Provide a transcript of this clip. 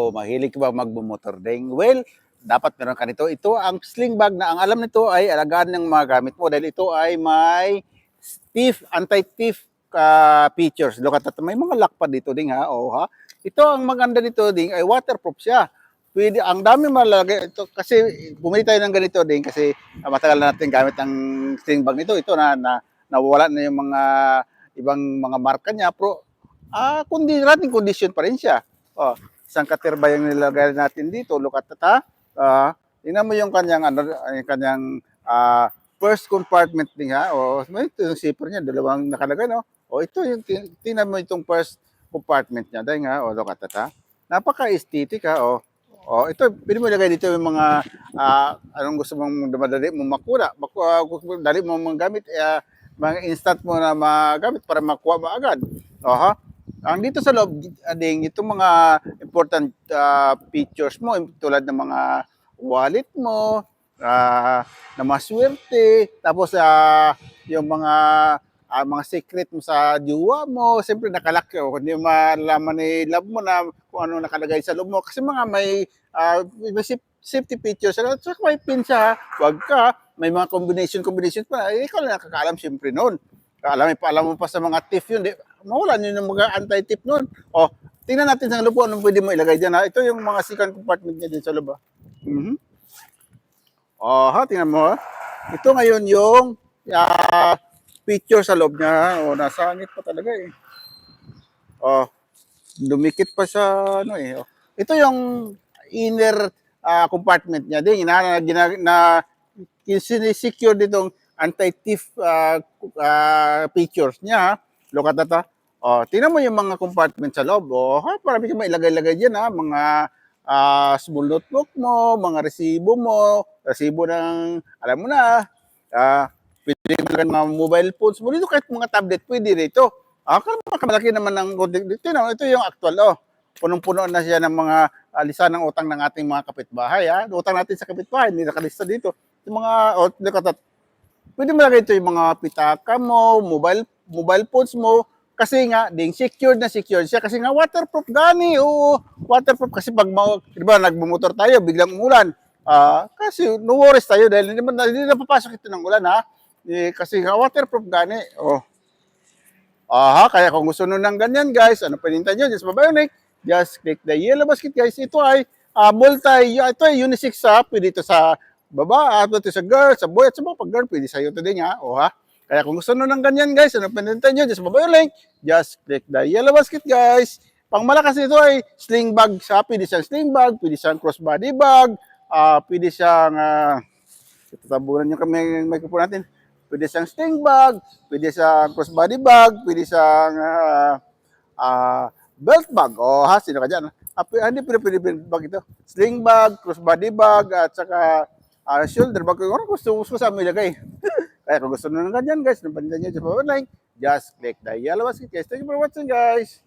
o mahilig ka ba magbumotor ding? Well, dapat meron ka nito. Ito ang sling bag na ang alam nito ay alagaan ng mga gamit mo dahil ito ay may anti-thief features. Look at that. May mga lock pa dito ding ha. O ha. Ito ang maganda nito ding ay waterproof siya. Pwede, ang dami malagay ito kasi bumili tayo ng ganito din kasi matagal na natin gamit ang sling bag nito. Ito na nawala na yung mga ibang mga marka niya pero kundi running condition pa rin siya. Oh, isang katerba yung nilagay natin dito. Look at that. Tingnan mo yung kanyang first compartment din ha. O may ito yung zipper niya, dalawang nakalagay no. O ito yung tingnan mo itong first compartment niya dahil nga. O look at that. Napaka-aesthetic ha. O ito, pwede mo ilagay dito yung mga anong gusto mong madali mo makuha. Dali mo magamit, mga instant mo na magamit para makuha mo agad. O ha. Ang dito sa loob, ding itong mga important features mo, tulad ng mga wallet mo, na maswerte, tapos yung mga secret mo sa jowa mo, siyempre nakalak yun. Hindi malaman ni love mo na kung ano nakalagay sa loob mo. Kasi may safety features, at saka may pin siya, wag ka, may mga combination pa, ikaw lang nakakaalam siyempre noon. Alam mo pa sa mga thief yun, mawalan yun ng mga anti-thief nun. O, tingnan natin sa loob anong pwede mo ilagay dyan. Ito yung mga second compartment niya din sa loob. O, tingnan mo. Ito ngayon yung picture sa loob niya. O, nasangit pa talaga eh. O, dumikit pa sa ano eh. O, ito yung inner compartment niya din. Sinisecure ditong anti-thief features niya. Look at that. Tingnan mo yung mga compartment sa loob. Marami kang mailagay-lagay dyan ha. Mga small notebook mo, mga resibo mo, resibo ng, alam mo na, pwede mo mga mobile phones mo. Dito kahit mga tablet, pwede rito. Malaki naman ng konti. Ito yung actual. Punong-puno na siya ng mga lisan ng utang ng ating mga kapitbahay. Utang natin sa kapitbahay, hindi nakalista dito. Yung mga, pwede mo lagay ito yung mga pitaka mo, mobile phones mo, kasi nga, secured na secured siya. Kasi nga, waterproof gani. Oo, waterproof. Kasi pag, diba, nagmumotor tayo, biglang umulan. Kasi, no worries tayo dahil hindi na papasok ito ng ulan, ha? Kasi nga, waterproof gani. Kaya kung gusto nun ng ganyan, guys, ano pinintay nyo? Just Babayonic. Just click the yellow basket, guys. Ito ay ito ay unisex sa, pwede ito sa baba, ito sa girl, sa boy, at sa mga pag-girl, pwede sa'yo ito din, ha? Kaya kung gusto nyo ng ganyan, guys, ano pinintay nyo? Just Babayonic. Just click the yellow basket, guys. Pang malakas nito ay sling bag. Pwede siyang sling bag, pwede siyang crossbody bag, pwede siyang, tatabunan nyo kami yung microphone natin. Pwede siyang sling bag, pwede siyang crossbody bag, pwede siyang belt bag. Sino ka dyan? Hindi pwede bag ito. Sling bag, crossbody bag, at saka shoulder bag. Gusto sa amin ilagay. Kaya kung gusto nyo ng ganyan, guys, napansin nyo, just click the yellow basket, guys. Thank you for watching, guys.